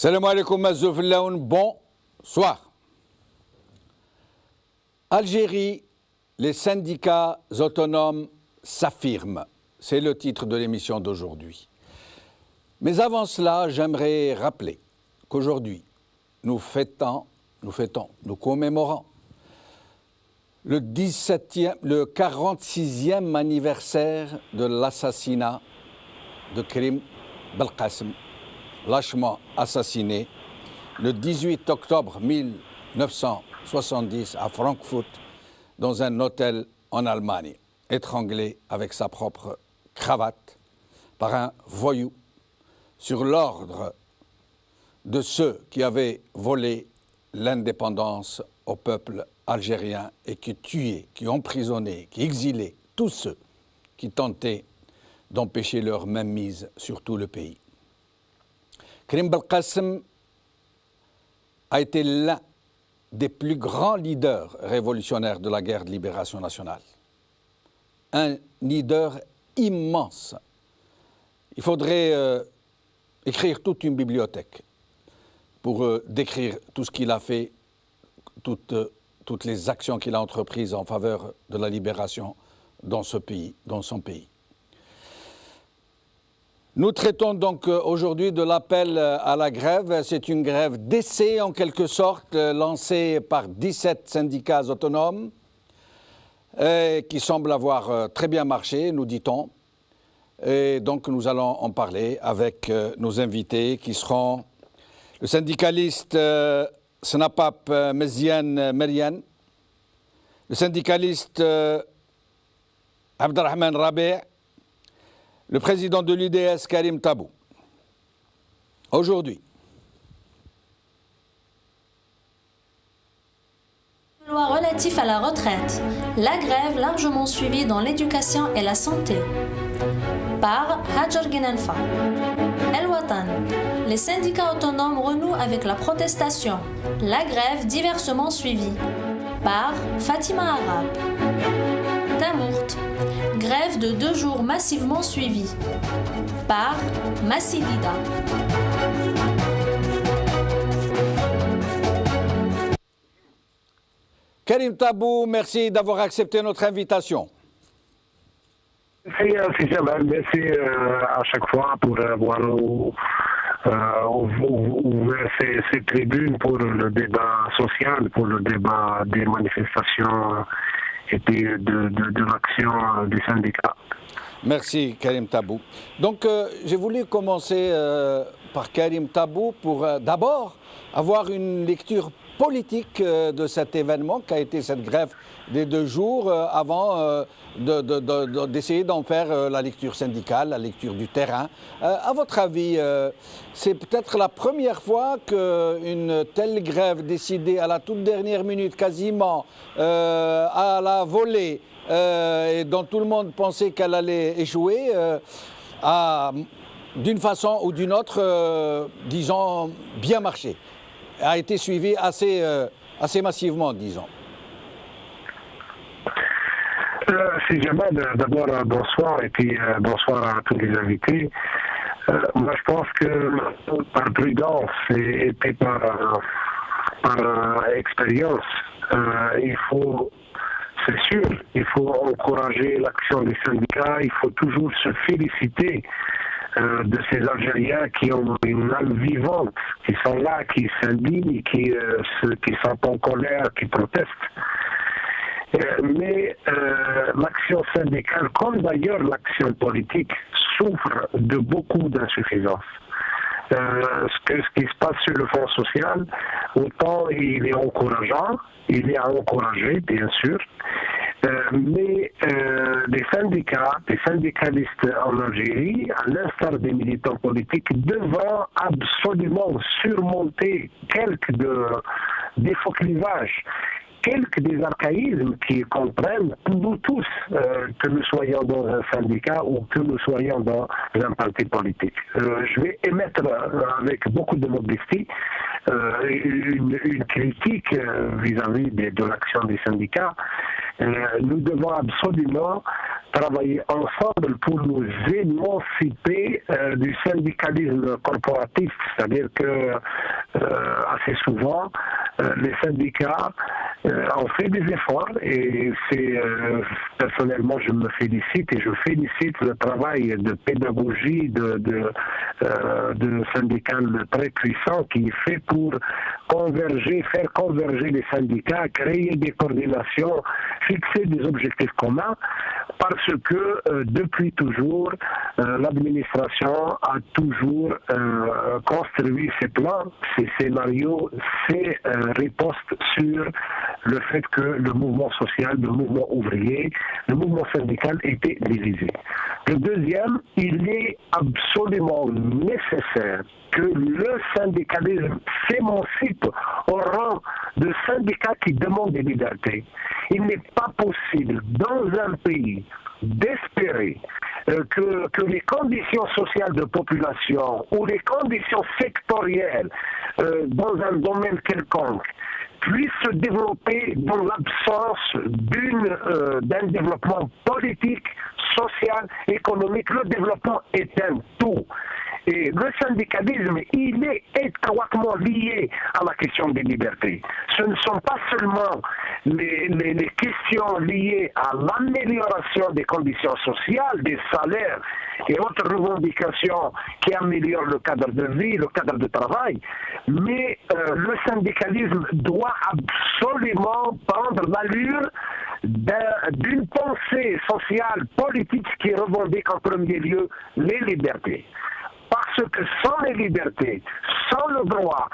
Salam alaikum, bonsoir. Algérie, les syndicats autonomes s'affirment. C'est le titre de l'émission d'aujourd'hui. Mais avant cela, j'aimerais rappeler qu'aujourd'hui, nous commémorons le 46e anniversaire de l'assassinat de Karim Belkacem, lâchement assassiné le 18 octobre 1970 à Francfort, dans un hôtel en Allemagne, étranglé avec sa propre cravate par un voyou sur l'ordre de ceux qui avaient volé l'indépendance au peuple algérien et qui tuaient, qui emprisonnaient, qui exilaient tous ceux qui tentaient d'empêcher leur mainmise sur tout le pays. Karim Belkacem a été l'un des plus grands leaders révolutionnaires de la guerre de libération nationale. Un leader immense. Il faudrait écrire toute une bibliothèque pour décrire tout ce qu'il a fait, toutes les actions qu'il a entreprises en faveur de la libération dans ce pays, dans son pays. Nous traitons donc aujourd'hui de l'appel à la grève. C'est une grève d'essai en quelque sorte, lancée par 17 syndicats autonomes qui semble avoir très bien marché, nous dit-on. Et donc nous allons en parler avec nos invités qui seront le syndicaliste Snapap Meziane Merian, le syndicaliste Abdelrahman Rabi', le président de l'UDS Karim Tabou. Aujourd'hui, loi relative à la retraite, la grève largement suivie dans l'éducation et la santé. Par Hajar Ginanfa. El Watan, les syndicats autonomes renouent avec la protestation, la grève diversement suivie. Par Fatima Arab. Tamourt, grève de 2 jours massivement suivie. Par Massidida. Karim Tabou, merci d'avoir accepté notre invitation. Merci Jamal, merci à chaque fois pour avoir ouvert ces tribunes pour le débat social, pour le débat des manifestations et puis de l'action des syndicats. Merci Karim Tabou. Donc j'ai voulu commencer par Karim Tabou pour d'abord avoir une lecture politique de cet événement qu'a été cette grève des 2 jours avant d'essayer d'en faire la lecture syndicale, la lecture du terrain. À votre avis, c'est peut-être la première fois qu'une telle grève décidée à la toute dernière minute, quasiment à la volée, et dont tout le monde pensait qu'elle allait échouer, a d'une façon ou d'une autre, disons, bien marché, a été suivie assez massivement, disons. C'est Jamal, d'abord bonsoir et puis bonsoir à tous les invités. Moi je pense que par prudence et par expérience, c'est sûr, il faut encourager l'action des syndicats, il faut toujours se féliciter de ces Algériens qui ont une âme vivante, qui sont là, qui s'indignent, qui sont en colère, qui protestent. Mais l'action syndicale, comme d'ailleurs l'action politique, souffre de beaucoup d'insuffisances. Ce qui se passe sur le front social, autant il est encourageant, il est à encourager, bien sûr, mais les syndicats, les syndicalistes en Algérie, à l'instar des militants politiques, devront absolument surmonter quelques défauts clivages, quelques des archaïsmes qui comprennent nous tous, que nous soyons dans un syndicat ou que nous soyons dans un parti politique. Je vais émettre avec beaucoup de modestie une critique vis-à-vis de l'action des syndicats. Nous devons absolument travailler ensemble pour nous émanciper du syndicalisme corporatiste, c'est-à-dire que assez souvent, les syndicats ont fait des efforts et personnellement je me félicite et je félicite le travail de pédagogie de syndicats très puissants qui est fait pour faire converger les syndicats, créer des coordinations, fixer des objectifs communs, parce que depuis toujours, l'administration a toujours construit ses plans, ses scénarios, ses ripostes sur le fait que le mouvement social, le mouvement ouvrier, le mouvement syndical était divisé. Le deuxième, il est absolument nécessaire que le syndicalisme s'émancipe au rang de syndicats qui demandent des libertés. Il n'est pas possible dans un pays d'espérer que les conditions sociales de population ou les conditions sectorielles dans un domaine quelconque puissent se développer dans l'absence d'un développement politique, social, économique. Le développement est un tout. Et le syndicalisme, il est étroitement lié à la question des libertés. Ce ne sont pas seulement les questions liées à l'amélioration des conditions sociales, des salaires et autres revendications qui améliorent le cadre de vie, le cadre de travail, mais le syndicalisme doit absolument prendre l'allure d'une pensée sociale, politique qui revendique en premier lieu les libertés. Parce que sans les libertés, sans le droit,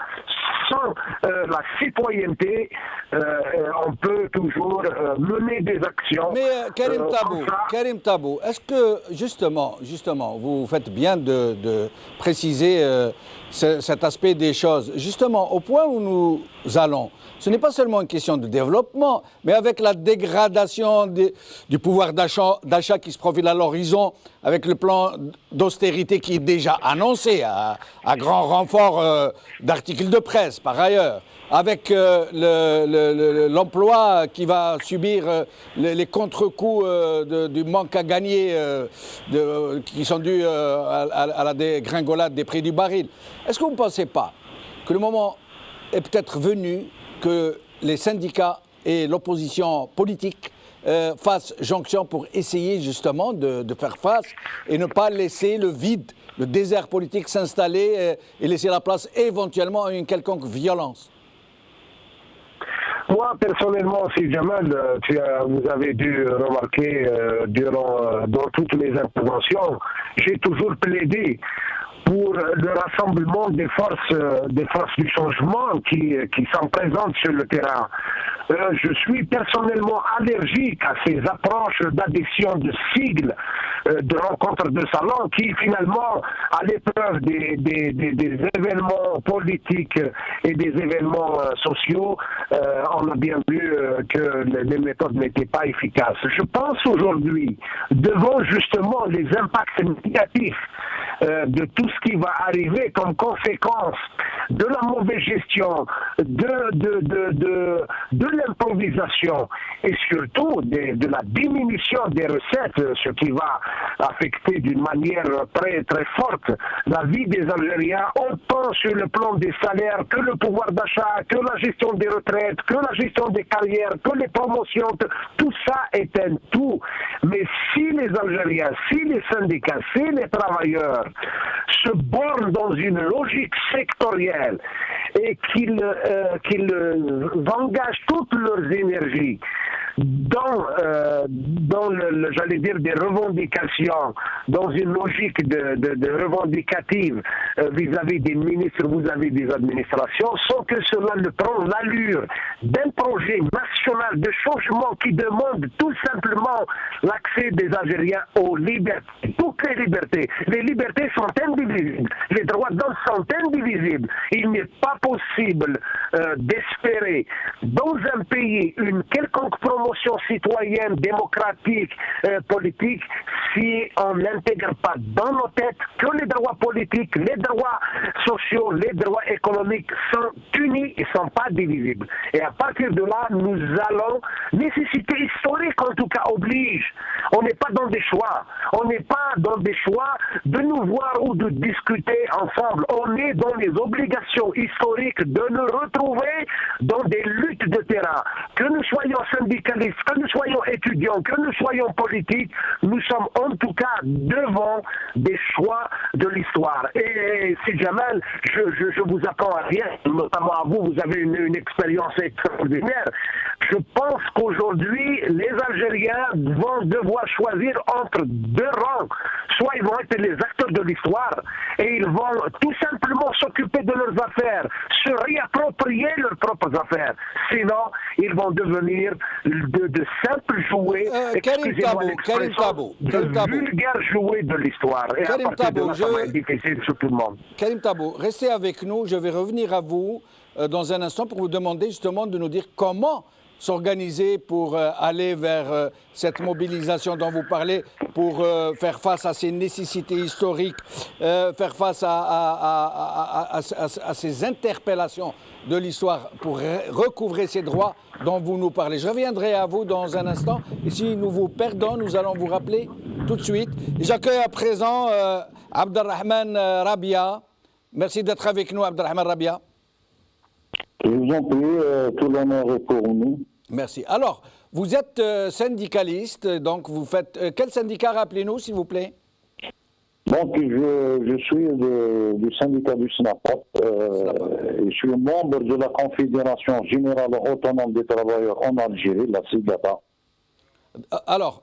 sans la citoyenneté, on peut toujours mener des actions. Mais Karim Tabou, est-ce que justement, vous faites bien de préciser cet aspect des choses. Justement, au point où nous allons, ce n'est pas seulement une question de développement, mais avec la dégradation du pouvoir d'achat qui se profile à l'horizon, avec le plan d'austérité qui est déjà annoncé à grand renfort d'articles de presse par ailleurs, avec l'emploi qui va subir les contre-coups du manque à gagner qui sont dus à la dégringolade des prix du baril. Est-ce que vous ne pensez pas que le moment est peut-être venu que les syndicats et l'opposition politique fassent jonction pour essayer justement de faire face et ne pas laisser le vide, le désert politique s'installer et laisser la place éventuellement à une quelconque violence? Moi, personnellement, si Jamal, vous avez dû remarquer dans toutes les interventions, j'ai toujours plaidé pour le rassemblement des forces du changement qui sont présentes sur le terrain. Je suis personnellement allergique à ces approches d'addition de sigles, de rencontres de salon qui finalement, à l'épreuve des événements politiques et des événements sociaux, on a bien vu que les méthodes n'étaient pas efficaces. Je pense aujourd'hui, devant justement les impacts négatifs de tout ce qui va arriver comme conséquence de la mauvaise gestion, de l'improvisation et surtout de la diminution des recettes, ce qui va affecter d'une manière très très forte la vie des Algériens, autant sur le plan des salaires que le pouvoir d'achat, que la gestion des retraites, que la gestion des carrières, que les promotions, tout ça est un tout. Mais si les Algériens, si les syndicats, si les travailleurs se bornent dans une logique sectorielle et qu'ils engagent toutes leurs énergies dans j'allais dire, des revendications, dans une logique de revendicative vis-à-vis des ministres, vis-à-vis des administrations, sans que cela ne prenne l'allure d'un projet national de changement qui demande tout simplement l'accès des Algériens aux libertés. Toutes les libertés. Les libertés sont indivisibles. Les droits d'homme sont indivisibles. Il n'est pas possible d'espérer dans un pays une quelconque promotion citoyenne, démocratique, politique, si on n'intègre pas dans nos têtes que les droits politiques, les droits sociaux, les droits économiques sont unis et ne sont pas divisibles. Et à à partir de là, nous allons, nécessité historique en tout cas oblige. On n'est pas dans des choix. On n'est pas dans des choix de nous voir ou de discuter ensemble. On est dans les obligations historiques de nous retrouver dans des luttes de terrain. Que nous soyons syndicalistes, que nous soyons étudiants, que nous soyons politiques, nous sommes en tout cas devant des choix de l'histoire. Et si Jamal, je vous apprends à rien, notamment à vous, vous avez une expérience extraordinaire. Je pense qu'aujourd'hui, les Algériens vont devoir choisir entre deux rangs. Soit ils vont être les acteurs de l'histoire et ils vont tout simplement s'occuper de leurs affaires, se réapproprier leurs propres affaires. Sinon, ils vont devenir de simples jouets, excusez-moi l'expression, de vulgaires jouets de l'histoire. Et à partir de là, ça va être difficile sur tout le monde. Karim Tabou, restez avec nous. Je vais revenir à vous dans un instant pour vous demander justement de nous dire comment s'organiser pour aller vers cette mobilisation dont vous parlez, pour faire face à ces nécessités historiques, faire face à ces interpellations de l'histoire, pour recouvrer ces droits dont vous nous parlez. Je reviendrai à vous dans un instant. Et si nous vous perdons, nous allons vous rappeler tout de suite. J'accueille à présent Abdelrahman Rabia. Merci d'être avec nous, Abdelrahman Rabia. Je vous en prie, tout l'honneur est pour nous. Merci. Alors, vous êtes syndicaliste, donc vous faites... quel syndicat, rappelez-nous, s'il vous plaît? Donc, je suis du syndicat du SNAPAP. Je suis membre de la Confédération Générale Autonome des Travailleurs en Algérie, la SIGATA. Alors,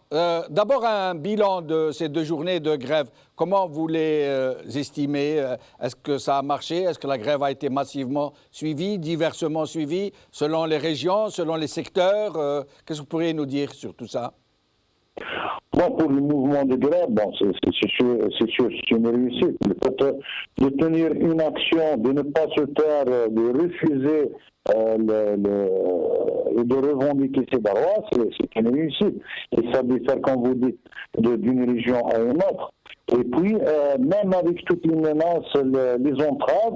d'abord un bilan de ces 2 journées de grève. Comment vous les estimez? Est-ce que ça a marché? Est-ce que la grève a été massivement suivie, diversement suivie, selon les régions, selon les secteurs? Qu'est-ce que vous pourriez nous dire sur tout ça? Bon, pour le mouvement de grève, bon, c'est sûr, c'est une réussite. Le fait de tenir une action, de ne pas se taire, de refuser et de revendiquer ses droits, c'est une réussite. Et ça diffère, comme vous dites, d'une région à une autre. Et puis, même avec toutes les menaces, les entraves,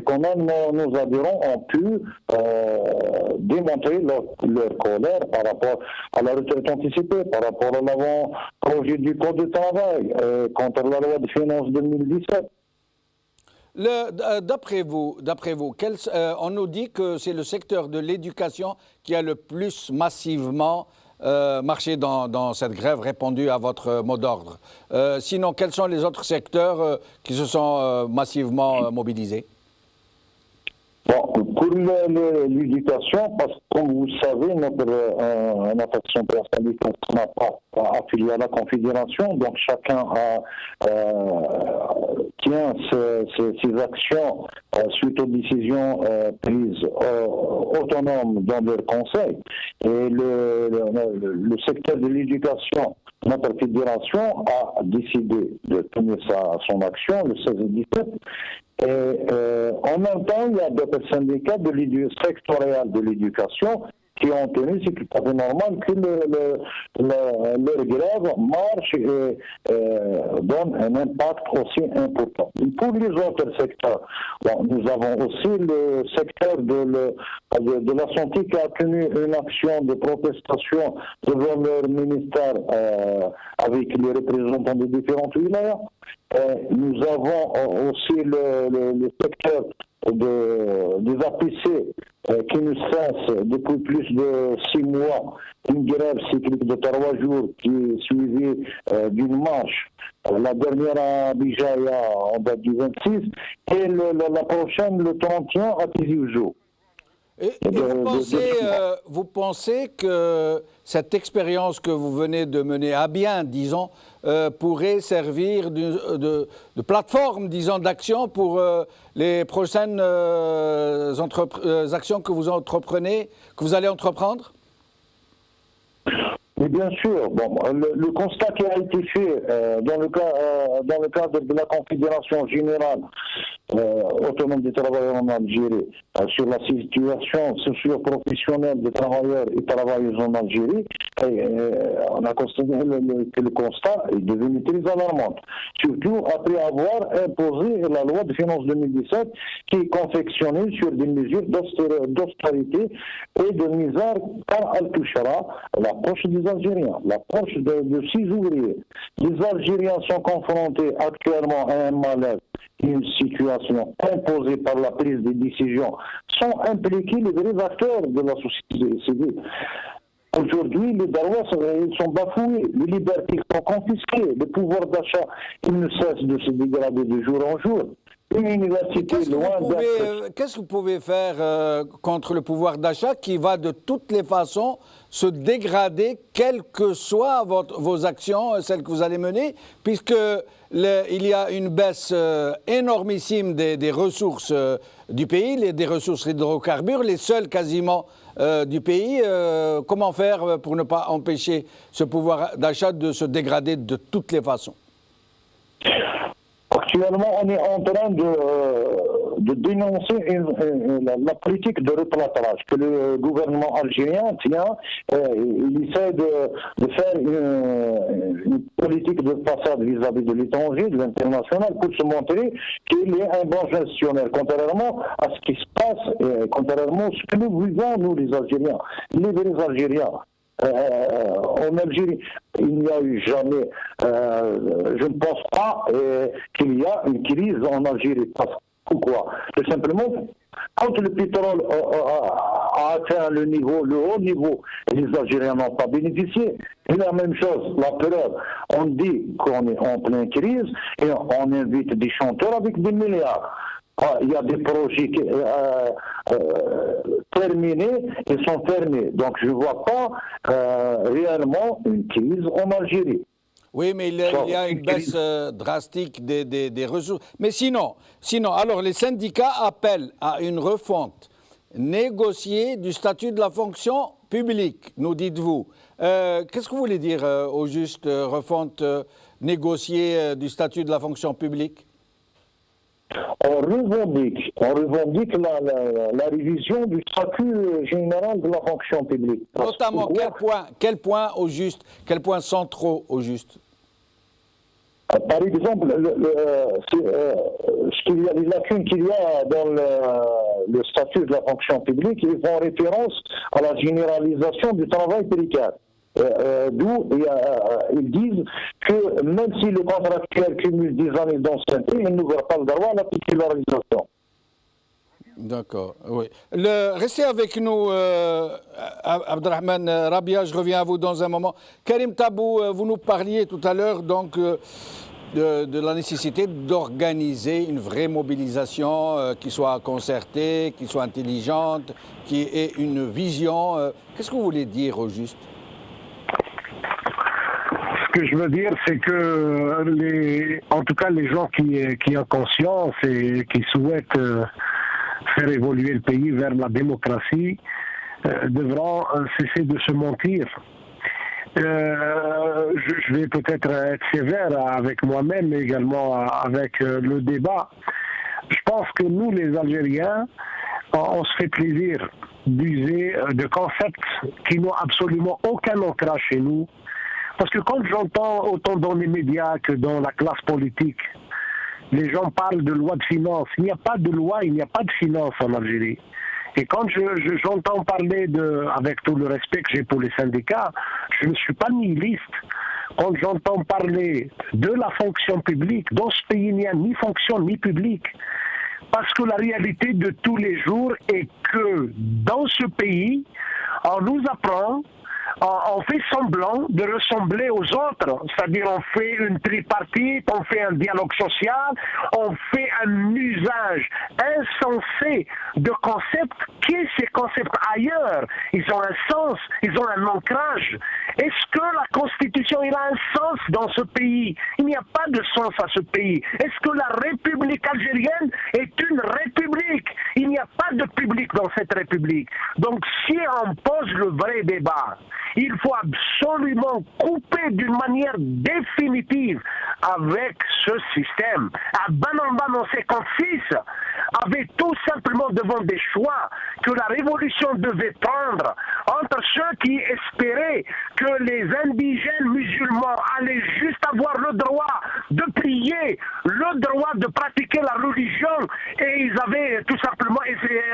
quand même nos adhérents ont pu démontrer leur colère par rapport à la retraite anticipée, par rapport à l'avant-projet du Code de travail, contre la loi de finances 2017. D'après vous, on nous dit que c'est le secteur de l'éducation qui a le plus massivement marché dans cette grève, répondu à votre mot d'ordre. Sinon, quels sont les autres secteurs qui se sont massivement mobilisés? Bon, pour l'éducation, parce que comme vous savez, notre action syndicale n'a pas affilié à la Confédération, donc chacun tient ses actions suite aux décisions prises autonomes dans leur conseil. Et le secteur de l'éducation, notre fédération a décidé de tenir son action le 16 et 17. Et en même temps, il y a d'autres syndicats sectoriels de l'éducation qui ont tenu, c'est tout à fait normal que leur grève marche et donne un impact aussi important. Et pour les autres secteurs, bon, nous avons aussi le secteur de la santé qui a tenu une action de protestation devant leur ministère avec les représentants des différentes wilayas. Nous avons aussi le secteur des APC qui ne cesse depuis plus de 6 mois, une grève cyclique de 3 jours qui est suivie d'une marche. La dernière à Bijaya en date du 26 et la prochaine le 31 à Tizi Ouzou. Et vous pensez que cette expérience que vous venez de mener à bien, disons, pourrait servir de plateforme, disons, d'action pour les prochaines actions que vous allez entreprendre? Mais bien sûr, bon, le constat qui a été fait dans le cadre de la Confédération générale autonome des travailleurs en Algérie sur la situation socio-professionnelle des travailleurs et travailleuses en Algérie, on a constaté que le constat est devenu très alarmant. Surtout après avoir imposé la loi de finances 2017 qui est confectionnée sur des mesures d'austérité et de misère par Al-Touchara, l'approche des Algériens, l'approche de 6 ouvriers. Les Algériens sont confrontés actuellement à un malaise, une situation imposée par la prise des décisions, sont impliqués les vrais acteurs de la société civile. Aujourd'hui, les droits sont bafoués, les libertés sont confisquées, le pouvoir d'achat il ne cesse de se dégrader de jour en jour. Une université loin d'être... Qu'est-ce que vous pouvez faire contre le pouvoir d'achat qui va de toutes les façons se dégrader, quelles que soient vos actions, celles que vous allez mener, puisque il y a une baisse énormissime des ressources du pays, des ressources hydrocarbures, les seules quasiment du pays. Comment faire pour ne pas empêcher ce pouvoir d'achat de se dégrader de toutes les façons? Actuellement, on est en train de dénoncer la politique de replâtrage que le gouvernement algérien tient. Il essaie de faire une politique de façade vis-à-vis de l'étranger, de l'international, pour se montrer qu'il est un bon gestionnaire, contrairement à ce qui se passe, contrairement à ce que nous vivons, nous les Algériens, les vrais Algériens. En Algérie, il n'y a eu jamais, je ne pense pas qu'il y a une crise en Algérie. Pourquoi? Tout simplement, quand le pétrole a atteint le haut niveau, les Algériens n'ont pas bénéficié. Et la même chose, la preuve, on dit qu'on est en pleine crise et on invite des chanteurs avec des milliards. Il y a des projets terminés et sont fermés. Donc je ne vois pas réellement une crise en Algérie. Oui, mais il y a une baisse drastique des ressources. Mais sinon, alors les syndicats appellent à une refonte négociée du statut de la fonction publique, nous dites-vous. Qu'est-ce que vous voulez dire au juste refonte négociée du statut de la fonction publique? On revendique la révision du statut général de la fonction publique. Notamment, quel point au juste, quels points centraux au juste? Par exemple, les lacunes qu'il y a dans le statut de la fonction publique, ils font référence à la généralisation du travail précaire. D'où ils disent que même si le contractuel cumule 10 années d'ancienneté, il n'ouvre pas le droit à la titularisation. D'accord, oui. Restez avec nous, Abdelrahman Rabia, je reviens à vous dans un moment. Karim Tabou, vous nous parliez tout à l'heure donc de la nécessité d'organiser une vraie mobilisation qui soit concertée, qui soit intelligente, qui ait une vision. Qu'est-ce que vous voulez dire au juste? Ce que je veux dire, c'est que en tout cas les gens qui ont conscience et qui souhaitent faire évoluer le pays vers la démocratie devront cesser de se mentir. Je vais peut-être être sévère avec moi-même, mais également avec le débat. Je pense que nous, les Algériens, on se fait plaisir d'user de concepts qui n'ont absolument aucun ancrage chez nous. Parce que quand j'entends autant dans les médias que dans la classe politique, les gens parlent de loi de finances. Il n'y a pas de loi, il n'y a pas de finances en Algérie. Et quand j'entends parler avec tout le respect que j'ai pour les syndicats, je ne suis pas nihiliste. Quand j'entends parler de la fonction publique, dans ce pays, il n'y a ni fonction ni public. Parce que la réalité de tous les jours est que dans ce pays, on nous apprend, on fait semblant de ressembler aux autres, c'est-à-dire on fait une tripartite, on fait un dialogue social, on fait un usage insensé de concepts qui est ces concepts ailleurs. Ils ont un sens, ils ont un ancrage. Est-ce que la Constitution il a un sens dans ce pays? Il n'y a pas de sens à ce pays. Est-ce que la République algérienne est une république? Il n'y a pas de public dans cette République. Donc si on pose le vrai débat, Il faut absolument couper d'une manière définitive avec ce système. Ben en 56 avait tout simplement devant des choix que la révolution devait prendre entre ceux qui espéraient que les indigènes musulmans allaient juste avoir le droit de prier, le droit de pratiquer la religion, et ils avaient tout simplement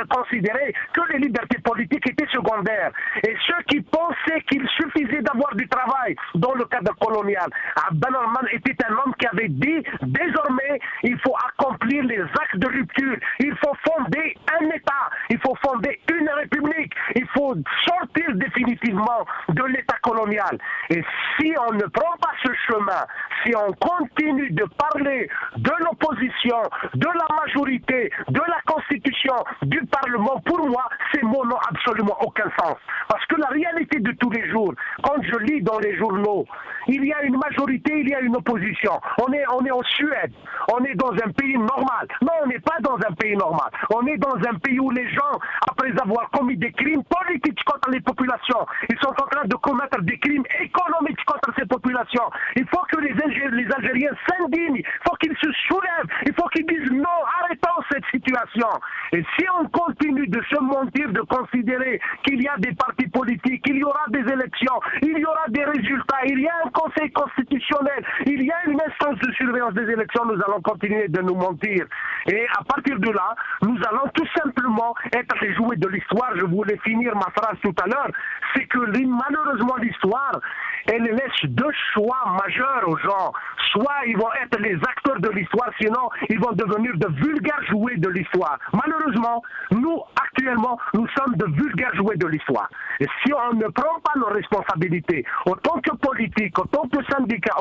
considéré que les libertés politiques étaient secondaires. Et ceux qui pensaient qu'il suffisait d'avoir du travail dans le cadre colonial, Ben Orman était un homme qui avait dit désormais il faut accomplir les actes de rupture, il faut fonder un État, il faut fonder une république, il faut sortir définitivement de l'État colonial. Et si on ne prend pas ce chemin, si on continue de parler de l'opposition, de la majorité, de la Constitution, du Parlement, pour moi, ces mots n'ont absolument aucun sens. Parce que la réalité de tous les jours, quand je lis dans les journaux, il y a une majorité, il y a une opposition. On est en Suède, on est dans un pays normal. Non, on n'est pas dans un pays normal. On est dans un pays où les gens, après avoir commis des crimes politiques contre les populations, ils sont en train de commettre des crimes économiques contre ces populations. Il faut que les Algériens s'indignent, il faut qu'ils se soulèvent, il faut qu'ils disent non, arrêtons cette situation. Et si on continue de se mentir, de considérer qu'il y a des partis politiques, qu'il y aura des élections, il y aura des résultats, il y a un conseil constitutionnel, il y a une instance de surveillance des élections, nous allons continuer de nous mentir. Et à partir de là, nous allons tout simplement être les jouets de l'histoire. Je voulais finir ma phrase tout à l'heure, c'est que malheureusement l'histoire, elle laisse deux choix majeurs aux gens. Soit ils vont être les acteurs de l'histoire, sinon ils vont devenir de vulgaires jouets de l'histoire. Malheureusement, nous, actuellement, nous sommes de vulgaires jouets de l'histoire. Et si on ne prend pas nos responsabilités, autant que politique, autant que syndicat,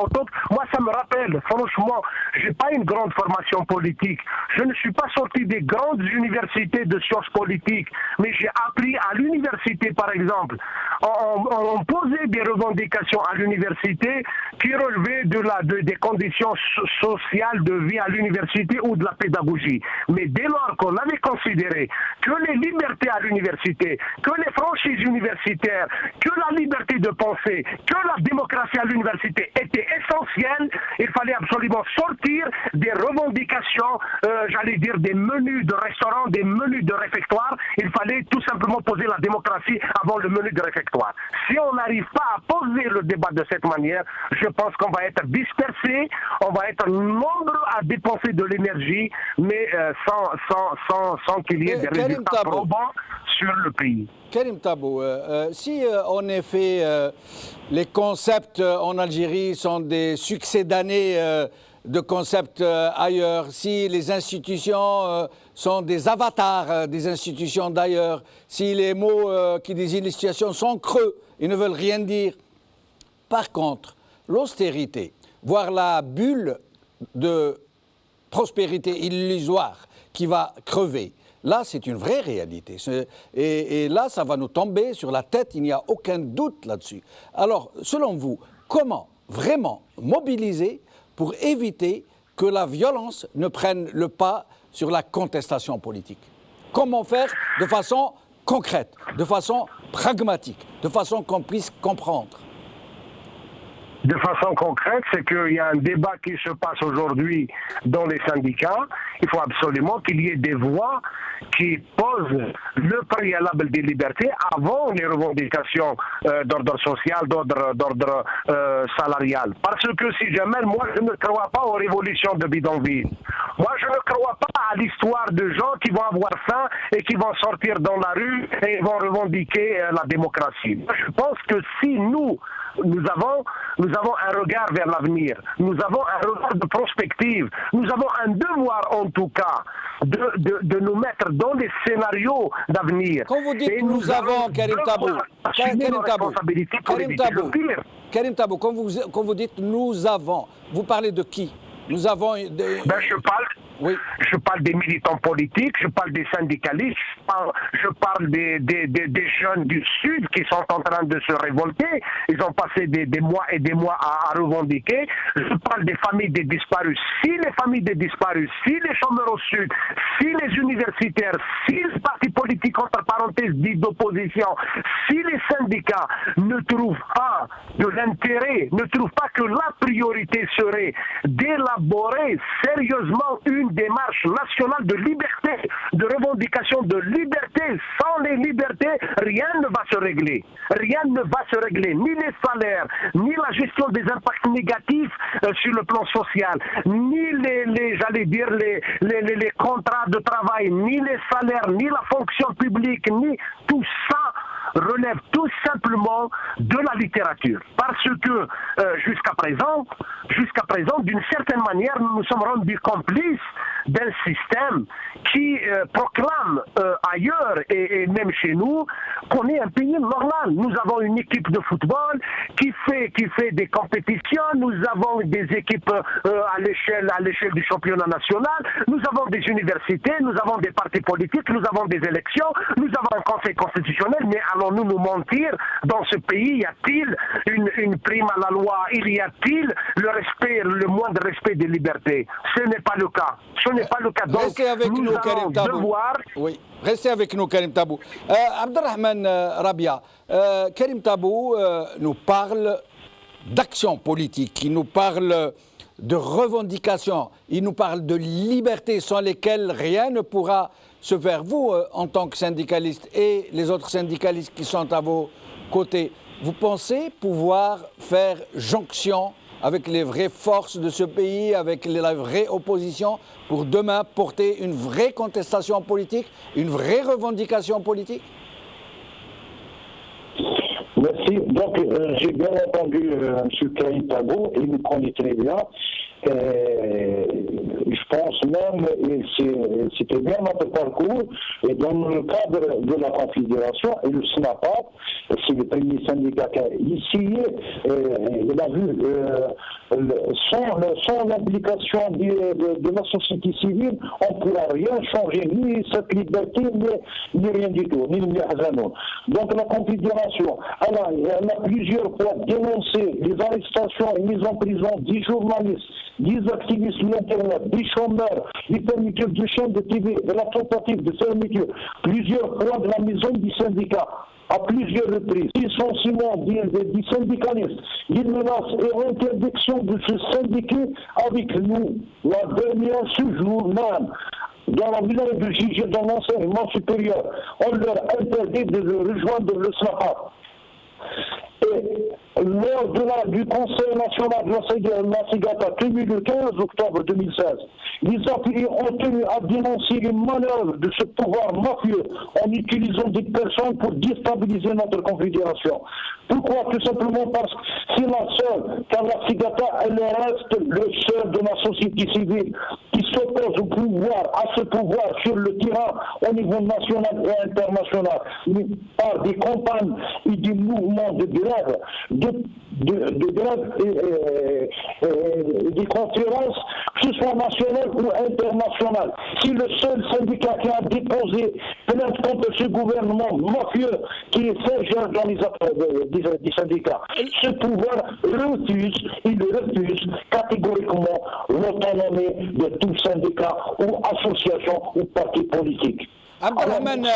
moi ça me rappelle, franchement, je n'ai pas une grande formation politique. Je ne suis pas sorti des grandes universités de sciences politiques, mais j'ai appris à l'université, par exemple. On posait des revendications à l'université qui relevaient des conditions sociales de vie à l'université ou de la pédagogie. Mais dès lors qu'on avait considéré que les libertés à l'université, que les franchises universitaires, que la liberté de penser, que la démocratie à l'université était essentielle, il fallait absolument sortir des revendications, j'allais dire des menus de restaurants, des menus de réfectoire. Il fallait tout simplement poser la démocratie avant le menu de réfectoire. Si on n'arrive pas à poser le débat de cette manière, je pense qu'on va être dispersé, on va être nombreux à dépenser de l'énergie, mais sans qu'il y ait des résultats probants sur le pays. Karim Tabou, si en effet les concepts en Algérie sont des succès d'années de concepts ailleurs, si les institutions sont des avatars des institutions d'ailleurs, si les mots qui désignent les situations sont creux, ils ne veulent rien dire. Par contre, l'austérité, voire la bulle de prospérité illusoire qui va crever, là, c'est une vraie réalité. Et là, ça va nous tomber sur la tête, il n'y a aucun doute là-dessus. Alors, selon vous, comment vraiment mobiliser pour éviter que la violence ne prenne le pas sur la contestation politique? Comment faire de façon concrète, de façon pragmatique, de façon qu'on puisse comprendre? De façon concrète, c'est qu'il y a un débat qui se passe aujourd'hui dans les syndicats. Il faut absolument qu'il y ait des voix qui posent le préalable des libertés avant les revendications d'ordre social, d'ordre salarial. Parce que si jamais, moi je ne crois pas aux révolutions de bidonville. Moi je ne crois pas à l'histoire de gens qui vont avoir faim et qui vont sortir dans la rue et vont revendiquer la démocratie. Je pense que si nous avons un regard vers l'avenir, nous avons un regard de prospective, nous avons un devoir en tout cas de nous mettre dans des scénarios d'avenir. Quand vous dites nous avons, Karim Tabou, quand vous dites nous avons, vous parlez de qui? Nous avons... Je parle Oui. Je parle des militants politiques, je parle des syndicalistes, je parle des jeunes du Sud qui sont en train de se révolter. Ils ont passé des mois et des mois à revendiquer. Je parle des familles des disparus. Si les familles des disparus, si les chômeurs au Sud, si les universitaires, si les partis politiques, entre parenthèses, dits d'opposition, si les syndicats ne trouvent pas de l'intérêt, ne trouvent pas que la priorité serait d'élaborer sérieusement une démarche nationale de liberté, de revendication de liberté. Sans les libertés, rien ne va se régler. Rien ne va se régler. Ni les salaires, ni la gestion des impacts négatifs sur le plan social, ni j'allais dire, les contrats de travail, ni les salaires, ni la fonction publique, ni tout ça relève tout simplement de la littérature. Parce que jusqu'à présent, d'une certaine manière, nous nous sommes rendus complices d'un système qui proclame ailleurs et même chez nous qu'on est un pays normal. Nous avons une équipe de football qui fait des compétitions, nous avons des équipes à l'échelle du championnat national, nous avons des universités, nous avons des partis politiques, nous avons des élections, nous avons un conseil constitutionnel, mais allons-nous nous mentir? Dans ce pays, y a-t-il une prime à la loi? Y a-t-il le moindre respect des libertés? Ce n'est pas le cas. Ce n'est pas le cas. Donc, restez avec nous, Karim Tabou. Oui, restez avec nous, Karim Tabou. Abdelrahman Rabia, Karim Tabou nous parle d'action politique, il nous parle de revendications, il nous parle de liberté sans lesquelles rien ne pourra se faire. Vous, en tant que syndicaliste et les autres syndicalistes qui sont à vos côtés, vous pensez pouvoir faire jonction avec les vraies forces de ce pays, avec la vraie opposition, pour demain porter une vraie contestation politique, une vraie revendication politique? Merci. Donc, j'ai bien entendu M. Karim Tabou, il me connaît très bien. Je pense même, et c'était bien notre parcours, et dans le cadre de la Confédération et le SNAPAP, c'est le premier syndicat qui a initié, il a vu, sans l'implication de la société civile, on ne pourra rien changer, ni cette liberté, ni rien du tout, ni le Mihazanoun. Donc la Confédération, elle a plusieurs fois dénoncé les arrestations et mises en prison des journalistes, des activistes sur Internet, des chômeurs, des fermetures de chaînes de TV, de la tentative de fermeture, plusieurs fois de la maison du syndicat, à plusieurs reprises, licenciement des syndicalistes, des menaces et interdiction de se syndiquer avec nous. La dernière, ce jour même, dans la village de Gigi, dans l'enseignement supérieur, on leur interdit de rejoindre le SNAPAP. Et lors du Conseil national de la Cigata tenu le 15 octobre 2016, les affiliés ont tenu à dénoncer les manœuvres de ce pouvoir mafieux en utilisant des personnes pour déstabiliser notre confédération. Pourquoi? Tout simplement parce que c'est la seule, car la Cigata, elle reste le seul de la société civile qui s'oppose au pouvoir, à ce pouvoir sur le terrain au niveau national et international, par des campagnes et des mouvements de grève, de grève et des conférences, que ce soit nationales ou internationales. C'est le seul syndicat qui a déposé plainte contre ce gouvernement mafieux qui est siège dans les affaires des syndicats. Ce pouvoir refuse catégoriquement l'autonomie de tout syndicat ou association ou parti politique. Abdelrahman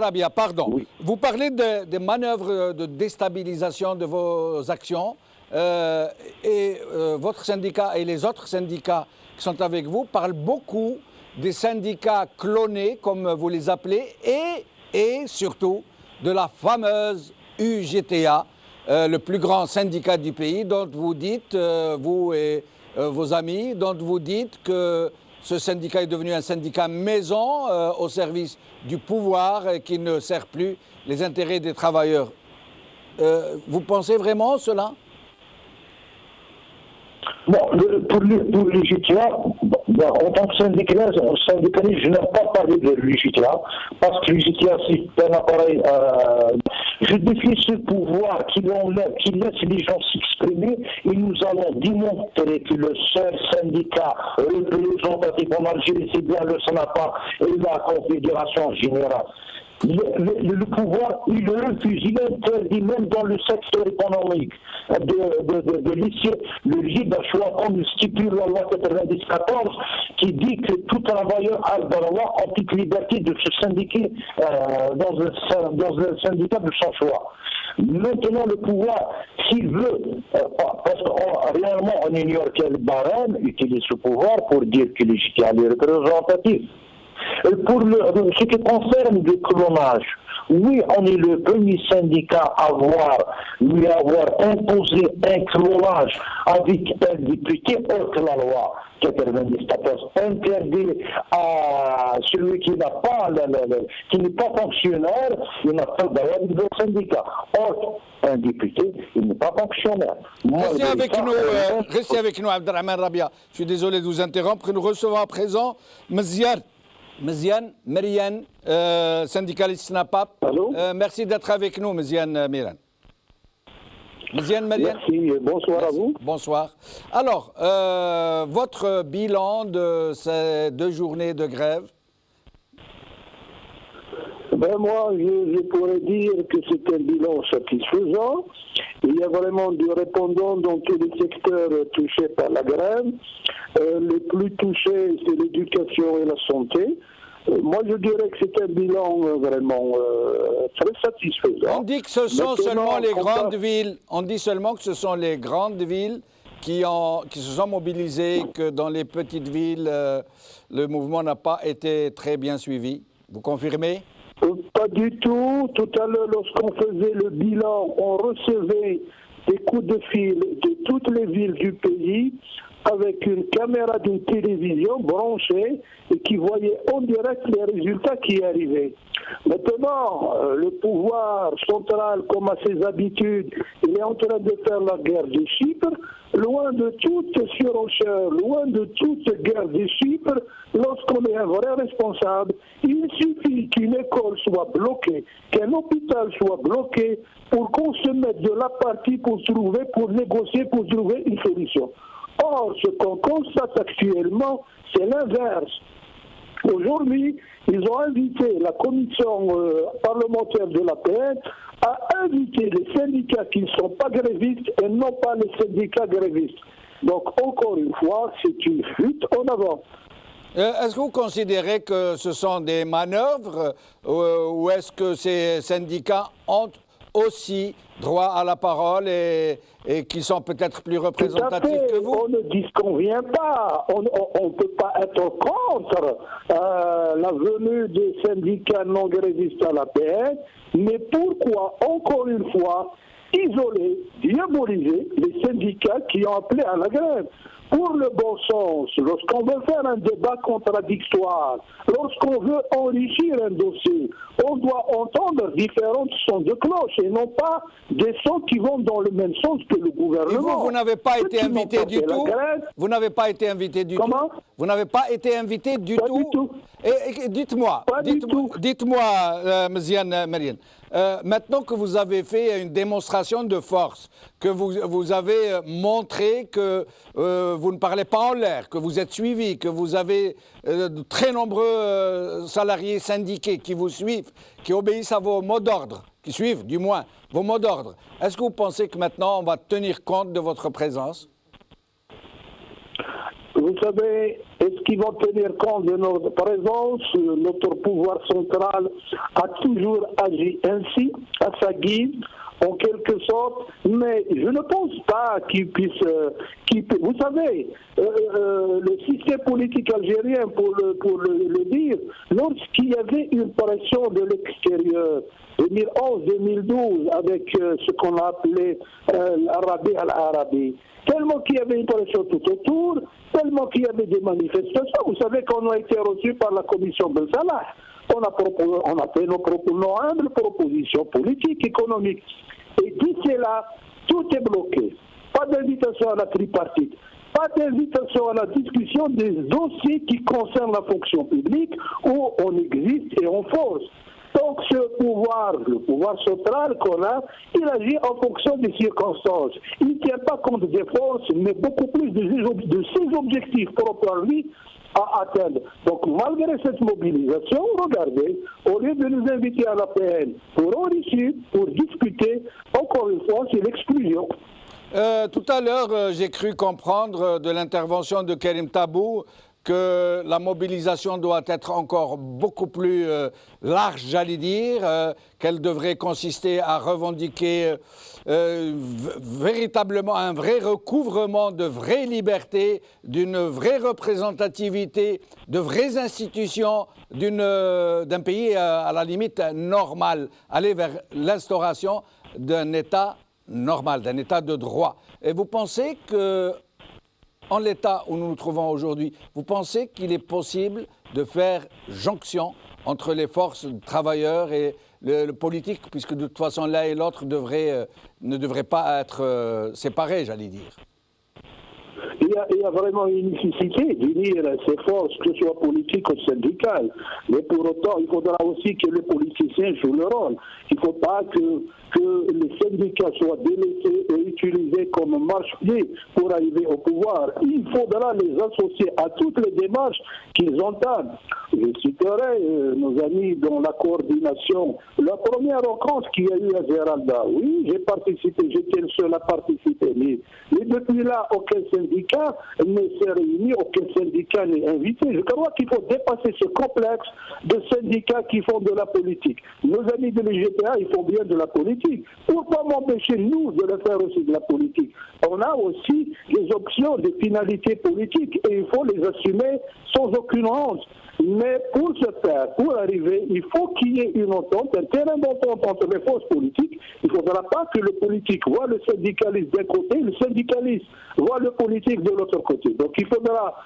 Rabia, pardon. Oui. Vous parlez des manœuvres de déstabilisation de vos actions et votre syndicat et les autres syndicats qui sont avec vous parlent beaucoup des syndicats clonés, comme vous les appelez, et surtout de la fameuse UGTA, le plus grand syndicat du pays, dont vous dites, vous et vos amis, dont vous dites que ce syndicat est devenu un syndicat maison au service du pouvoir qui ne sert plus les intérêts des travailleurs. Vous pensez vraiment cela? Bon, pour l'UGTA, en tant que syndicaliste, je n'aime pas parler de l'UGTA, parce que l'UGTA, c'est un appareil. Je défie ce pouvoir qui laisse les gens s'exprimer exprimer et nous allons démontrer que le seul syndicat représentatif en Algérie, c'est bien le SNAPA et la Confédération Générale. Le pouvoir, il refuse, il interdit même dans le secteur économique de laisser le libre choix comme stipule la loi 94 qui dit que tout travailleur a dans la loi en toute liberté de se syndiquer dans un syndicat de son choix. Maintenant, le pouvoir, s'il veut, parce que réellement on ignore quel barème utilise ce pouvoir pour dire qu'il est représentatif. Pour ce qui concerne le clonage, oui, on est le premier syndicat à avoir imposé un clonage avec un député hors que la loi 94 interdit à celui qui n'a pas qui n'est pas fonctionnaire, il n'a pas d'avoir de syndicat. Or, un député, il n'est pas fonctionnaire. Restez avec nous, Abdelrahman Rabia. Je suis désolé de vous interrompre. Nous recevons à présent Meziane Merian, syndicaliste SNAPAP. Merci d'être avec nous, Meziane Merian. Meziane Merian. Merci, bonsoir à vous. Bonsoir. Alors, votre bilan de ces 2 journées de grève? Moi, je pourrais dire que c'est un bilan satisfaisant. Il y a vraiment des répondants dans tous les secteurs touchés par la grève. Les plus touchés, c'est l'éducation et la santé. Moi, je dirais que c'est un bilan vraiment très satisfaisant. On dit que ce sont seulement les grandes villes. On dit seulement que ce sont les grandes villes qui se sont mobilisées, que dans les petites villes, le mouvement n'a pas été très bien suivi. Vous confirmez ? Pas du tout. Tout à l'heure, lorsqu'on faisait le bilan, on recevait des coups de fil de toutes les villes du pays avec une caméra d'une télévision branchée et qui voyait en direct les résultats qui arrivaient. Maintenant, le pouvoir central, comme à ses habitudes, il est en train de faire la guerre des chiffres. Loin de toute surenchère, loin de toute guerre des chiffres, lorsqu'on est un vrai responsable, il suffit qu'une école soit bloquée, qu'un hôpital soit bloqué pour qu'on se mette de la partie pour négocier, pour trouver une solution. Or, ce qu'on constate actuellement, c'est l'inverse. Aujourd'hui, ils ont invité la commission parlementaire de la paix à inviter les syndicats qui ne sont pas grévistes et non pas les syndicats grévistes. Donc, encore une fois, c'est une fuite en avant. Est-ce que vous considérez que ce sont des manœuvres ou est-ce que ces syndicats ont aussi droit à la parole et qui sont peut-être plus représentatifs que vous? On ne disconvient pas. On ne peut pas être contre la venue des syndicats non grévistes à la paix, mais pourquoi, encore une fois, isoler, diaboliser les syndicats qui ont appelé à la grève? Pour le bon sens, lorsqu'on veut faire un débat contradictoire, lorsqu'on veut enrichir un dossier, on doit entendre différentes sons de cloche et non pas des sons qui vont dans le même sens que le gouvernement. Et vous n'avez pas été invité du tout? Vous n'avez pas été invité du tout? Comment? Vous n'avez pas été invité du tout? Pas du tout. Et dites-moi, Meziane Merian, maintenant que vous avez fait une démonstration de force, que vous avez montré que vous ne parlez pas en l'air, que vous êtes suivi, que vous avez de très nombreux salariés syndiqués qui vous suivent, qui obéissent à vos mots d'ordre, qui suivent du moins vos mots d'ordre, est-ce que vous pensez que maintenant on va tenir compte de votre présence? Vous savez, est-ce qu'ils vont tenir compte de notre présence? Notre pouvoir central a toujours agi ainsi, à sa guise, en quelque sorte, mais je ne pense pas qu'il puisse... vous savez, le système politique algérien, pour le dire, lorsqu'il y avait une pression de l'extérieur, 2011-2012, avec ce qu'on a appelé l'Arabie à l'Arabie, tellement qu'il y avait une pression tout autour, tellement qu'il y avait des manifestations. Vous savez qu'on a été reçus par la commission Ben Salah. On a fait nos humbles propositions politiques, économiques. Et d'ici là, tout est bloqué. Pas d'invitation à la tripartite, pas d'invitation à la discussion des dossiers qui concernent la fonction publique où on existe et on force. Donc ce pouvoir, le pouvoir central qu'on a, il agit en fonction des circonstances. Il ne tient pas compte des forces, mais beaucoup plus de ses objectifs propres à lui à atteindre. Donc malgré cette mobilisation, regardez, au lieu de nous inviter à la PN pour enrichir, pour discuter, encore une fois, c'est l'exclusion. Tout à l'heure, j'ai cru comprendre de l'intervention de Karim Tabou que la mobilisation doit être encore beaucoup plus large, j'allais dire, qu'elle devrait consister à revendiquer véritablement un vrai recouvrement de vraies libertés, d'une vraie représentativité, de vraies institutions d'un pays à la limite normal, aller vers l'instauration d'un État normal, d'un État de droit. Et vous pensez que en l'état où nous nous trouvons aujourd'hui, vous pensez qu'il est possible de faire jonction entre les forces de travailleurs et le politique, puisque de toute façon l'un et l'autre ne devraient pas être séparés, j'allais dire? Il y a vraiment une nécessité d'unir ces forces, que ce soit politiques ou syndicales. Mais pour autant, il faudra aussi que les politiciens jouent leur rôle. Il ne faut pas que les syndicats soient délaissés et utilisés comme marche-pied pour arriver au pouvoir. Il faudra les associer à toutes les démarches qu'ils entament. Je citerai nos amis dans la coordination. La première rencontre qu'il y a eu à Zeralda, oui, j'ai participé, j'étais le seul à participer. Mais depuis là, aucun syndicat ne s'est réuni, aucun syndicat n'est invité. Je crois qu'il faut dépasser ce complexe de syndicats qui font de la politique. Nos amis de l'IGPA, ils font bien de la politique. Pourquoi m'empêcher, nous, de le faire aussi de la politique? On a aussi des options, des finalités politiques et il faut les assumer sans aucune honte. Mais pour ce faire, pour arriver, il faut qu'il y ait une entente, un terrain d'entente entre les forces politiques. Il ne faudra pas que le politique voit le syndicaliste d'un côté, le syndicaliste voit le politique de l'autre côté. Donc il faudra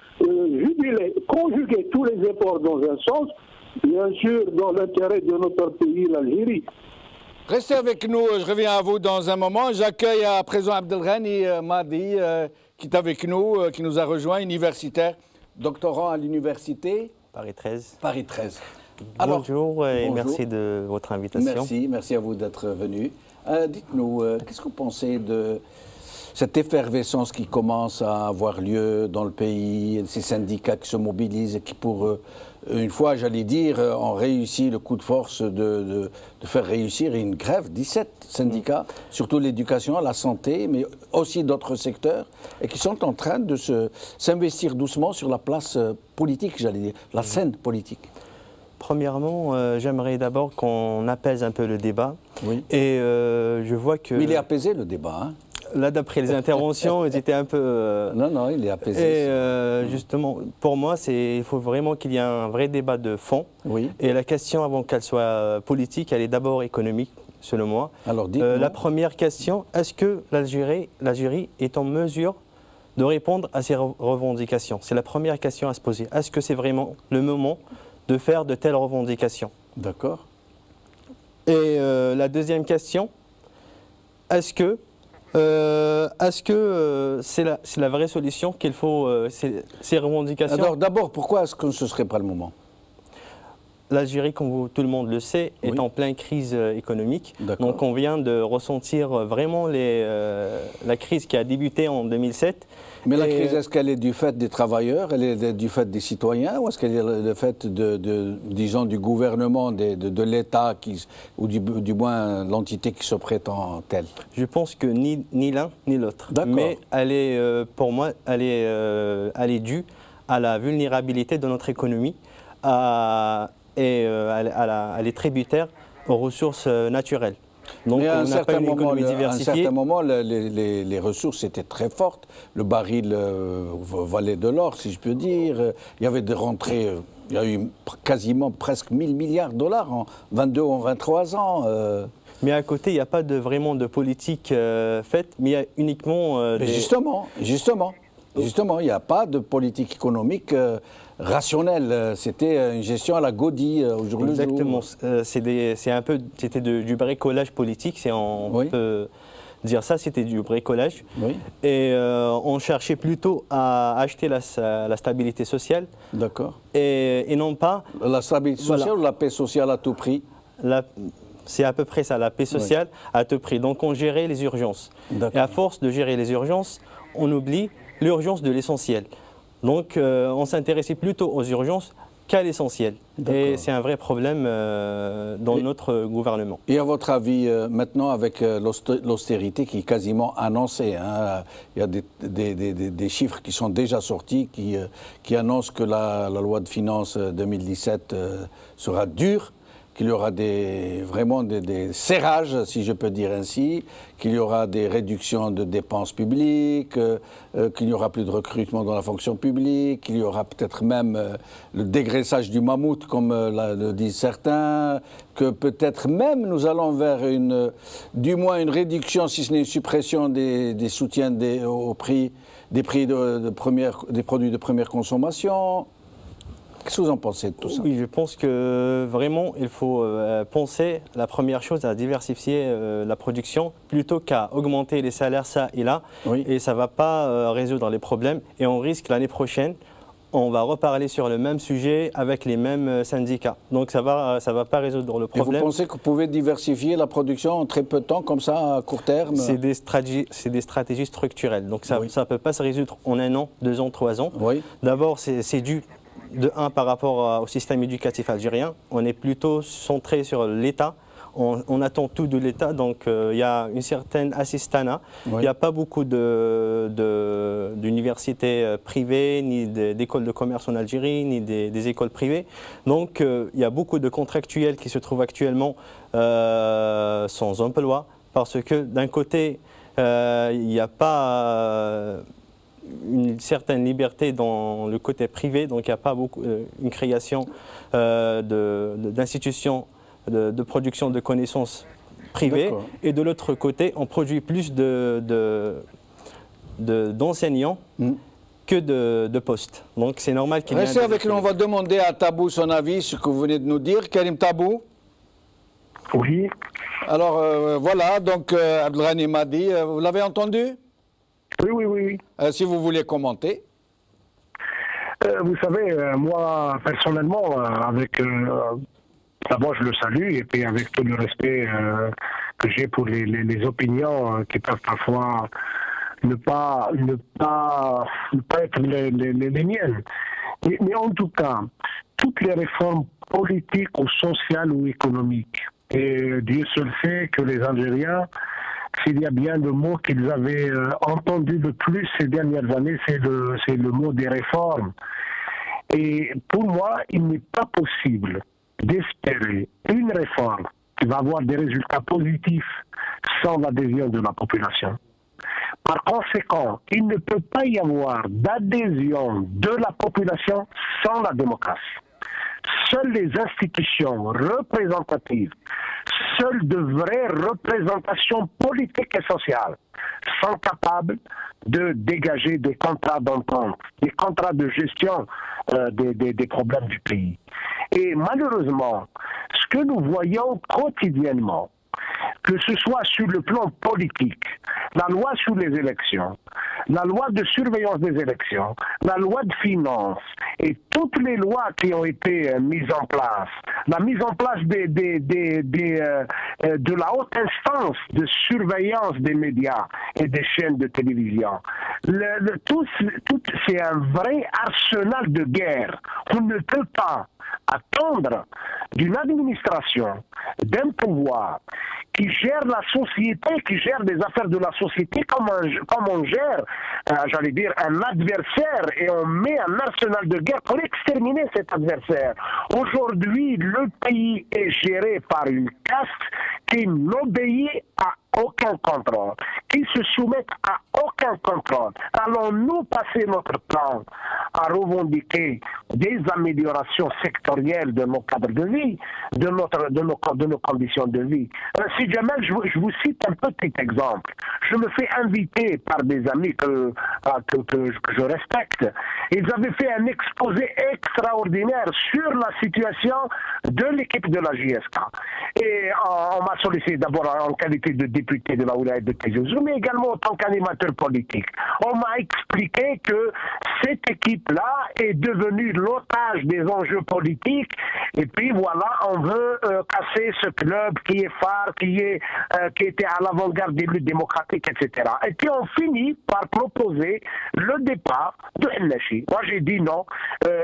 conjuguer tous les efforts dans un sens, bien sûr dans l'intérêt de notre pays, l'Algérie. Restez avec nous, je reviens à vous dans un moment. J'accueille à présent Abdelghani Mahdi, qui est avec nous, qui nous a rejoint, universitaire, doctorant à l'université Paris 13. Paris 13. Alors, bonjour et merci de votre invitation. Merci à vous d'être venu. Dites-nous, qu'est-ce que vous pensez de cette effervescence qui commence à avoir lieu dans le pays, ces syndicats qui se mobilisent et qui, pour une fois, j'allais dire, ont réussi le coup de force de faire réussir une grève, 17 syndicats, surtout l'éducation, la santé, mais aussi d'autres secteurs, et qui sont en train de s'investir doucement sur la place politique, j'allais dire, la scène politique. Premièrement, j'aimerais d'abord qu'on apaise un peu le débat. Oui. Et je vois que... Mais il est apaisé, le débat, hein? Là, d'après les interventions, j'étais un peu... Non, il est apaisé. Et justement, pour moi, il faut vraiment qu'il y ait un vrai débat de fond. Oui. Et la question, avant qu'elle soit politique, elle est d'abord économique, selon moi. Alors, dites-moi. La première question, est-ce que l'Algérie est en mesure de répondre à ces revendications? C'est la première question à se poser. Est-ce que c'est vraiment le moment de faire de telles revendications? D'accord. Et la deuxième question, est-ce que c'est la vraie solution qu'il faut, ces revendications? Alors d'abord, pourquoi est-ce que ce ne serait pas le moment? L'Algérie, comme tout le monde le sait, est en pleine crise économique. Donc on vient de ressentir vraiment la crise qui a débuté en 2007. Mais la crise, est-ce qu'elle est du fait des travailleurs, elle est du fait des citoyens, ou est-ce qu'elle est le fait disons, du gouvernement, de l'État, ou du moins l'entité qui se prétend telle? Je pense que ni l'un ni l'autre. Mais pour moi, elle est due à la vulnérabilité de notre économie, et elle est tributaire aux ressources naturelles. Donc, mais à un certain moment, les ressources étaient très fortes. Le baril valait de l'or, si je peux dire. Il y avait des rentrées, il y a eu quasiment presque 1000 milliards de dollars en 22 ou en 23 ans. Mais à côté, il n'y a pas vraiment de politique faite, mais il y a uniquement Justement, il n'y a pas de politique économique rationnelle. C'était une gestion à la Gaudi au jour le jour. Exactement. C'était du bricolage politique, on peut dire ça, c'était du bricolage. Oui. Et on cherchait plutôt à acheter la stabilité sociale. D'accord. Et non pas... La stabilité sociale ou la paix sociale à tout prix? c'est à peu près ça, la paix sociale à tout prix. Donc on gérait les urgences. Et à force de gérer les urgences, on oublie l'urgence de l'essentiel. Donc on s'intéressait plutôt aux urgences qu'à l'essentiel. Et c'est un vrai problème dans notre gouvernement. Et à votre avis, maintenant, avec l'austérité qui est quasiment annoncée, hein, il y a des chiffres qui sont déjà sortis qui annoncent que la loi de finances 2017 sera dure, qu'il y aura vraiment des serrages, si je peux dire ainsi, qu'il y aura des réductions de dépenses publiques, qu'il n'y aura plus de recrutement dans la fonction publique, qu'il y aura peut-être même le dégraissage du mammouth, comme le disent certains, que peut-être même nous allons vers du moins une réduction, si ce n'est une suppression des soutiens des prix des produits de première consommation. Qu'est-ce que vous en pensez de tout ça? Oui, je pense que vraiment, il faut penser, la première chose, à diversifier la production plutôt qu'à augmenter les salaires ça et là. Oui. Et ça ne va pas résoudre les problèmes. Et on risque l'année prochaine, on va reparler sur le même sujet avec les mêmes syndicats. Donc ça va pas résoudre le problème. Et vous pensez que vous pouvez diversifier la production en très peu de temps, comme ça, à court terme? C'est des stratégies structurelles. Donc ça ne peut pas se résoudre en 1 an, 2 ans, 3 ans. Oui. D'abord, c'est dû de un par rapport au système éducatif algérien. On est plutôt centré sur l'État. On attend tout de l'État, donc il y a une certaine assistanat. Oui. Il n'y a pas beaucoup d'universités privées, ni d'écoles de commerce en Algérie, ni des écoles privées. Donc il y a beaucoup de contractuels qui se trouvent actuellement sans emploi, parce que d'un côté, il n'y a pas une certaine liberté dans le côté privé, donc il n'y a pas beaucoup une création d'institutions de production de connaissances privées. Et de l'autre côté, on produit plus d'enseignants que de postes. Donc c'est normal qu'il y ait... Restez avec nous, on va demander à Tabou son avis, ce que vous venez de nous dire. Karim Tabou? Oui. Alors voilà, donc Abdelghani Mahdi, vous l'avez entendu? Oui. Si vous voulez commenter. Vous savez, moi, personnellement, d'abord, je le salue, et puis avec tout le respect que j'ai pour les opinions qui peuvent parfois ne pas être les miennes. Mais en tout cas, toutes les réformes politiques ou sociales ou économiques, et Dieu seul sait que les Algériens, s'il y a bien le mot qu'ils avaient entendu le plus ces dernières années, c'est le mot des réformes. Et pour moi, il n'est pas possible d'espérer une réforme qui va avoir des résultats positifs sans l'adhésion de la population. Par conséquent, il ne peut pas y avoir d'adhésion de la population sans la démocratie. Seules les institutions représentatives, seules de vraies représentations politiques et sociales sont capables de dégager des contrats d'entente, des contrats de gestion des problèmes du pays. Et malheureusement, ce que nous voyons quotidiennement, que ce soit sur le plan politique, la loi sur les élections, la loi de surveillance des élections, la loi de finances et toutes les lois qui ont été mises en place, la mise en place de la haute instance de surveillance des médias et des chaînes de télévision, tout c'est un vrai arsenal de guerre. On ne peut pas attendre d'une administration, d'un pouvoir qui gère la société, qui gère des affaires de la société comme on gère, j'allais dire, un adversaire, et on met un arsenal de guerre pour exterminer cet adversaire. Aujourd'hui, le pays est géré par une caste qui n'obéit à aucun contrôle, qui se soumettent à aucun contrôle. Allons-nous passer notre temps à revendiquer des améliorations sectorielles de nos cadres de vie, de nos conditions de vie? Si jamais je vous cite un petit exemple, je me fais inviter par des amis que je respecte. Ils avaient fait un exposé extraordinaire sur la situation de l'équipe de la JSK. Et on m'a sollicité d'abord en qualité de député député de la Oulaye de Tizi Ouzou, mais également en tant qu'animateur politique. On m'a expliqué que cette équipe-là est devenue l'otage des enjeux politiques, et puis voilà, on veut casser ce club qui est phare, qui était à l'avant-garde des luttes démocratiques, etc. Et puis on finit par proposer le départ de El-Nachi. Moi j'ai dit non,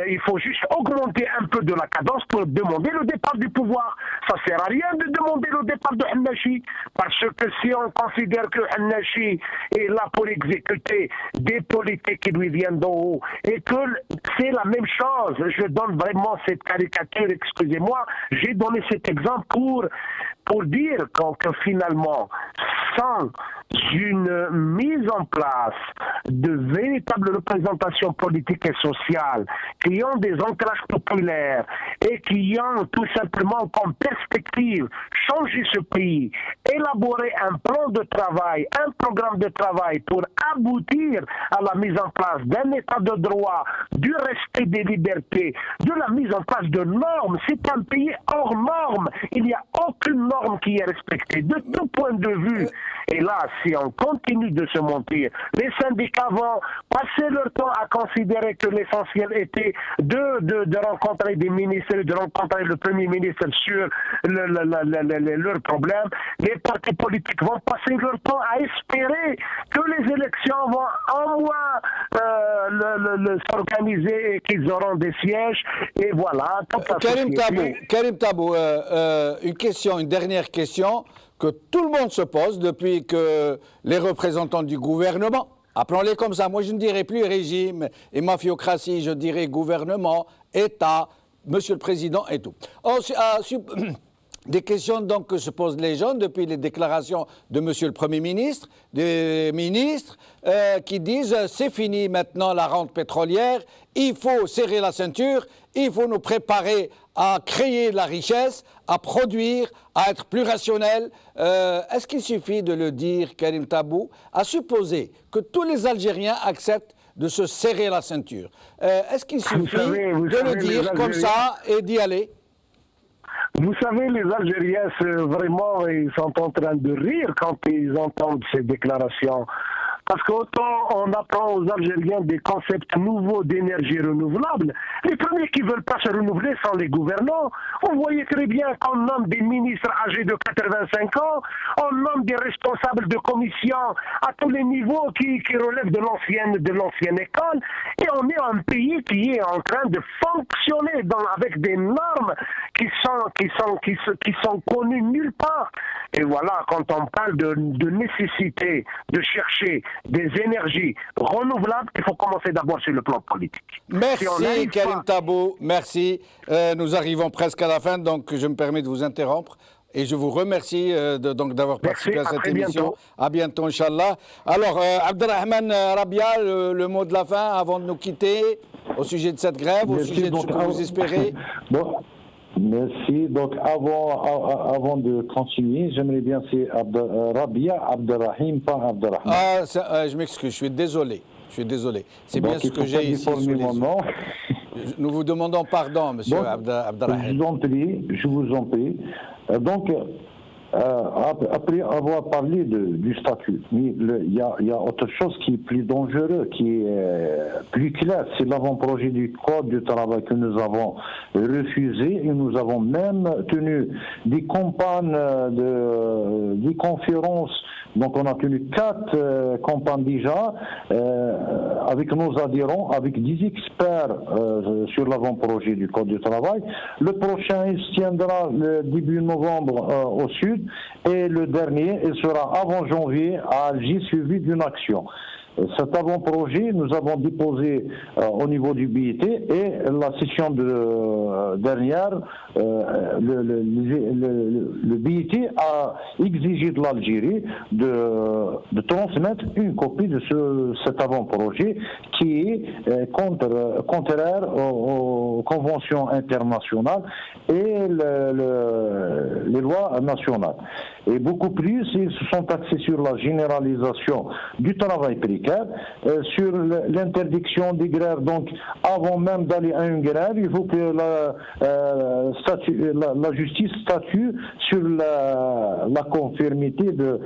il faut juste augmenter un peu de la cadence pour demander le départ du pouvoir. Ça ne sert à rien de demander le départ de El-Nachi, parce que si on considère que El-Nachi est là pour exécuter des politiques qui lui viennent d'en haut, et que c'est la même chose, je donne vraiment cette caricature, excusez-moi, j'ai donné cet exemple pour dire que finalement, sans une mise en place de véritables représentations politiques et sociales qui ont des ancrages populaires et qui ont tout simplement comme perspective changer ce pays, élaborer un plan de travail, un programme de travail pour aboutir à la mise en place d'un état de droit, du respect des libertés, de la mise en place de normes. C'est un pays hors normes. Il n'y a aucune norme qui est respectée de tout point de vue. Et là, si on continue de se mentir, les syndicats vont passer leur temps à considérer que l'essentiel était de rencontrer des ministres, de rencontrer le Premier ministre sur leurs problèmes. Les partis politiques vont passer leur temps à espérer que les élections vont au moins s'organiser et qu'ils auront des sièges. Et voilà. Karim Tabou, une dernière question que tout le monde se pose depuis que les représentants du gouvernement, appelons-les comme ça, moi je ne dirais plus régime et mafiocratie, je dirais gouvernement, État, Monsieur le Président et tout. Des questions donc que se posent les gens depuis les déclarations de Monsieur le Premier ministre, des ministres qui disent c'est fini maintenant la rente pétrolière, il faut serrer la ceinture, il faut nous préparer à créer de la richesse, à produire, à être plus rationnel. Est-ce qu'il suffit de le dire, Karim Tabou, à supposer que tous les Algériens acceptent de se serrer la ceinture? Est-ce qu'il suffit de le dire comme ça et d'y aller? Vous savez, les Algériens, vraiment, ils sont en train de rire quand ils entendent ces déclarations. Parce qu'autant on apprend aux Algériens des concepts nouveaux d'énergie renouvelable, les premiers qui ne veulent pas se renouveler sont les gouvernants. Vous voyez très bien qu'on nomme des ministres âgés de 85 ans, on nomme des responsables de commission à tous les niveaux qui relèvent de l'ancienne école, et on est un pays qui est en train de fonctionner avec des normes qui sont connues nulle part. Et voilà, quand on parle de nécessité de chercher des énergies renouvelables, il faut commencer d'abord sur le plan politique. Merci Karim Tabou, merci. Nous arrivons presque à la fin, donc je me permets de vous interrompre. Et je vous remercie d'avoir participé à cette émission. Bientôt. À bientôt, Inch'Allah. Alors, Abderrahmane Rabia, le mot de la fin avant de nous quitter au sujet de cette grève, au sujet de ce que vous espérez. Bon. Merci. Donc, avant de continuer, j'aimerais bien c'est Rabia Abderrahim, pas Abderrahman. Je m'excuse, je suis désolé. C'est bien ce que j'ai ici sous les yeux. Nous vous demandons pardon, monsieur Abderrahim. Je vous en prie. Donc, après avoir parlé du statut, il y a autre chose qui est plus dangereux, qui est plus clair, c'est l'avant-projet du Code du travail que nous avons refusé, et nous avons même tenu des campagnes, des conférences. Donc on a tenu 4 campagnes déjà avec nos adhérents, avec 10 experts sur l'avant-projet du Code du travail. Le prochain, il se tiendra le début novembre au sud, et le dernier, il sera avant janvier à Alger, suivi d'une action. Cet avant-projet, nous avons déposé au niveau du BIT, et la session dernière, le BIT a exigé de l'Algérie de transmettre une copie de cet avant-projet qui est contraire aux conventions internationales et les lois nationales. Et beaucoup plus, ils se sont axés sur la généralisation du travail précaire, sur l'interdiction des grèves. Donc, avant même d'aller à une grève, il faut que la justice statue sur la conformité de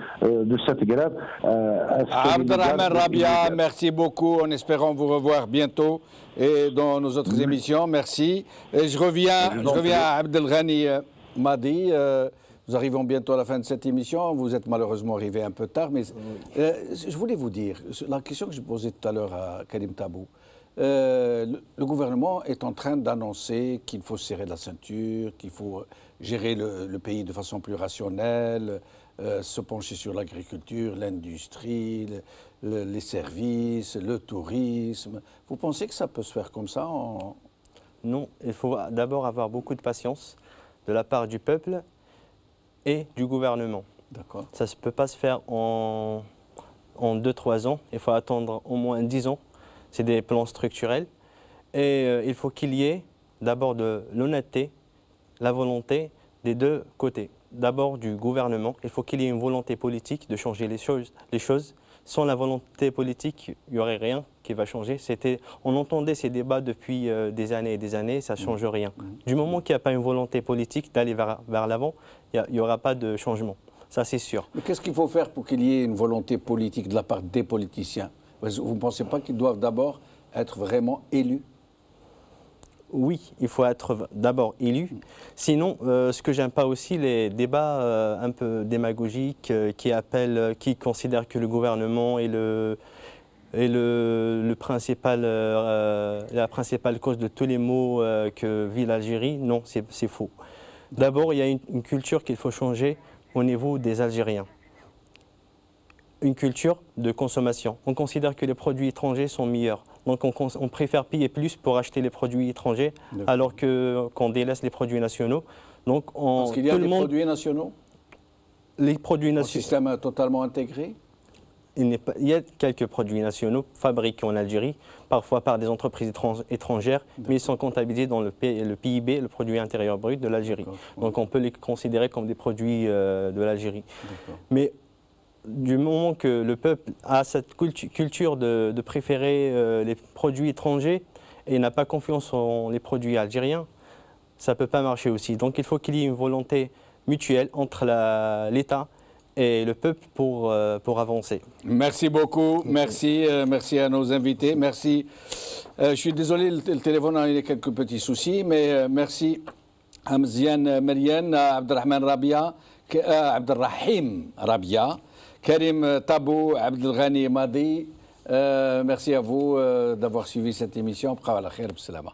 cette grève. Abdelrahman Rabia, merci beaucoup, en espérant vous revoir bientôt et dans nos autres émissions. Merci. Et je reviens à Abdelghani Madi. Nous arrivons bientôt à la fin de cette émission. Vous êtes malheureusement arrivé un peu tard, mais je voulais vous dire, la question que je posais tout à l'heure à Karim Tabou, le gouvernement est en train d'annoncer qu'il faut serrer la ceinture, qu'il faut gérer le pays de façon plus rationnelle, se pencher sur l'agriculture, l'industrie, les services, le tourisme. Vous pensez que ça peut se faire comme ça Non, il faut d'abord avoir beaucoup de patience de la part du peuple et du gouvernement. D'accord. Ça ne peut pas se faire en 2-3 ans, il faut attendre au moins 10 ans. C'est des plans structurels. Et il faut qu'il y ait d'abord de l'honnêteté, la volonté des deux côtés. D'abord du gouvernement, il faut qu'il y ait une volonté politique de changer les choses. Sans la volonté politique, il n'y aurait rien qui va changer. On entendait ces débats depuis des années et des années, ça ne change rien. Du moment qu'il n'y a pas une volonté politique d'aller vers l'avant, il n'y aura pas de changement. Ça, c'est sûr. Mais qu'est-ce qu'il faut faire pour qu'il y ait une volonté politique de la part des politiciens? Vous ne pensez pas qu'ils doivent d'abord être vraiment élus? Oui, il faut être d'abord élu. Sinon, ce que j'aime pas aussi, les débats un peu démagogiques qui considèrent que le gouvernement est la principale cause de tous les maux que vit l'Algérie. Non, c'est faux. D'abord, il y a une culture qu'il faut changer au niveau des Algériens. Une culture de consommation. On considère que les produits étrangers sont meilleurs. Donc on préfère payer plus pour acheter les produits étrangers alors qu'on délaisse les produits nationaux. Donc parce qu'il y a des produits nationaux? Les produits nationaux. Un système totalement intégré? Il y a quelques produits nationaux fabriqués en Algérie, parfois par des entreprises étrangères, mais ils sont comptabilisés dans le PIB, le produit intérieur brut de l'Algérie. Donc on peut les considérer comme des produits de l'Algérie. Mais du moment que le peuple a cette culture de préférer les produits étrangers et n'a pas confiance en les produits algériens, ça ne peut pas marcher aussi. Donc il faut qu'il y ait une volonté mutuelle entre l'État et le peuple pour avancer. Merci beaucoup, merci à nos invités, merci. Je suis désolé, le téléphone a eu quelques petits soucis, mais merci à Mziane Merienne, à Abdelrahman Rabia, Abdelrahim Rabia, Karim Tabou, Abdelghani Madi. Merci à vous d'avoir suivi cette émission. Bqa ala khair, b'salama.